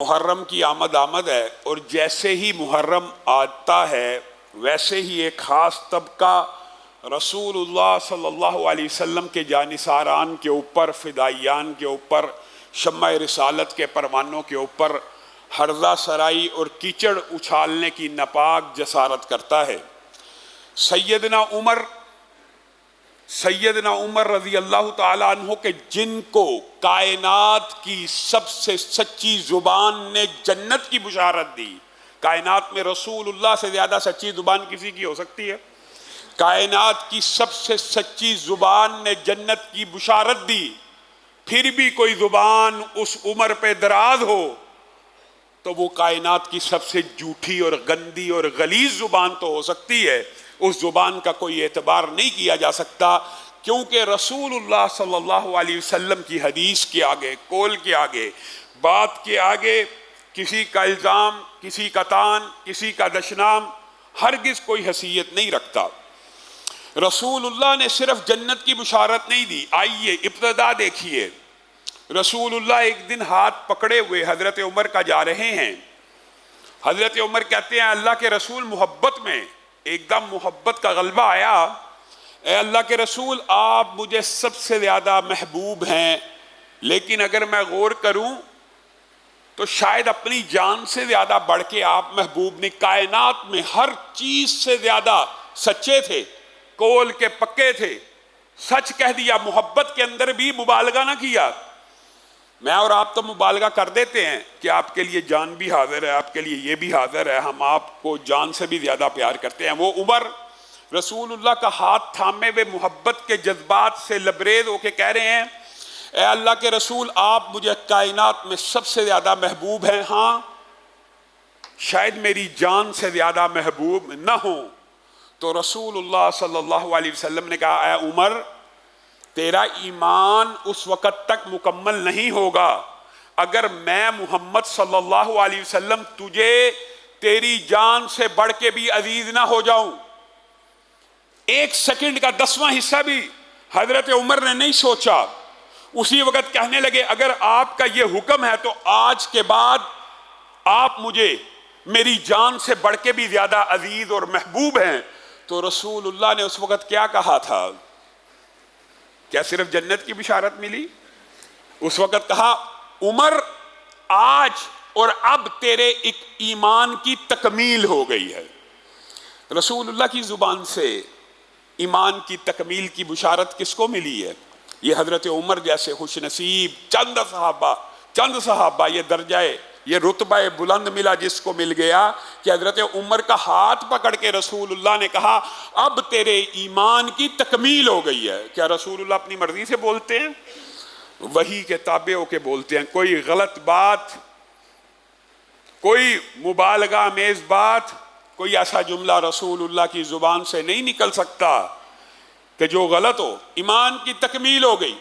मुहर्रम की आमद है और जैसे ही मुहर्रम आता है वैसे ही एक ख़ास तबका रसूलुल्लाह सल्लल्लाहु अलैहि वसल्लम के जानिसारान के ऊपर, फ़िदाइयान के ऊपर, शम्मा रिसालत के परवानों के ऊपर हर्जा सराई और कीचड़ उछालने की नापाक जसारत करता है। सैयदना उमर रज़ी अल्लाह ताला अन्हु के जिनको कायनात की सबसे सच्ची ज़ुबान ने जन्नत की बुशारत दी। कायनात में रसूलुल्लाह से ज़्यादा सच्ची ज़ुबान किसी की हो सकती है? कायनात की सबसे सच्ची ज़ुबान ने जन्नत की बुशारत दी, फिर भी कोई ज़ुबान उस उमर पे दराज हो तो वो कायनात की सबसे झूठी और गंदी और गलीज़ ज़ुबान तो हो सकती है। उस ज़ुबान का कोई एतबार नहीं किया जा सकता, क्योंकि रसूलुल्लाह सल्लल्लाहु अलैहि वसल्लम की हदीस के आगे, कौल के आगे, बात के आगे किसी का इल्ज़ाम, किसी का तान, किसी का दशनाम हरगिज़ कोई हैसियत नहीं रखता। रसूलुल्लाह ने सिर्फ जन्नत की बुशारत नहीं दी। आइए इब्तिदा देखिए। रसूलुल्लाह एक दिन हाथ पकड़े हुए हज़रत उमर का जा रहे हैं। हज़रत उमर कहते हैं, अल्लाह के रसूल, मोहब्बत में एकदम मोहब्बत का गलबा आया। ए अल्लाह के रसूल, आप मुझे सबसे ज़्यादा महबूब हैं, लेकिन अगर मैं गौर करूं तो शायद अपनी जान से ज़्यादा बढ़ के आप महबूब नहीं। कायनात में हर चीज़ से ज़्यादा सच्चे थे, कौल के पक्के थे, सच कह दिया, मोहब्बत के अंदर भी मुबालगा ना किया। मैं और आप तो मुबालगा कर देते हैं कि आपके लिए जान भी हाजिर है, आपके लिए ये भी हाजिर है, हम आपको जान से भी ज़्यादा प्यार करते हैं। वो उमर रसूलुल्लाह का हाथ थामे वे मोहब्बत के जज्बात से लबरेज होके कह रहे हैं, ए अल्लाह के रसूल, आप मुझे कायनात में सबसे ज़्यादा महबूब हैं। हाँ, शायद मेरी जान से ज़्यादा महबूब न हो। तो रसूलुल्लाह सल्लल्लाहु अलैहि वसल्लम ने कहा, ए उमर, तेरा ईमान उस वक़्त तक मुकम्मल नहीं होगा अगर मैं मोहम्मद सल्लल्लाहु अलैहि वसल्लम तुझे तेरी जान से बढ़ के भी अजीज ना हो जाऊं। एक सेकंड का 10वां हिस्सा भी हजरत उमर ने नहीं सोचा। उसी वक़्त कहने लगे, अगर आपका ये हुक्म है तो आज के बाद आप मुझे मेरी जान से बढ़ के भी ज्यादा अजीज और महबूब हैं। तो रसूलुल्लाह ने उस वक़्त क्या कहा था? क्या सिर्फ जन्नत की बिशारत मिली? उस वक़्त कहा, उमर, आज और अब तेरे एक ईमान की तकमील हो गई है। रसूलुल्लाह की ज़ुबान से ईमान की तकमील की बुशारत किसको मिली है? ये हज़रत उमर जैसे खुशनसीब चंद सहाबा ये दर्जाए, ये रुतबा बुलंद मिला जिसको मिल गया कि हज़रत उमर का हाथ पकड़ के रसूलुल्लाह ने कहा, अब तेरे ईमान की तकमील हो गई है। क्या रसूलुल्लाह अपनी मर्जी से बोलते हैं? वही के ताबे होके बोलते हैं। कोई गलत बात, कोई मुबालगा अमेज़ बात, कोई ऐसा जुमला रसूलुल्लाह की ज़ुबान से नहीं निकल सकता कि जो गलत हो। ईमान की तकमील हो गई।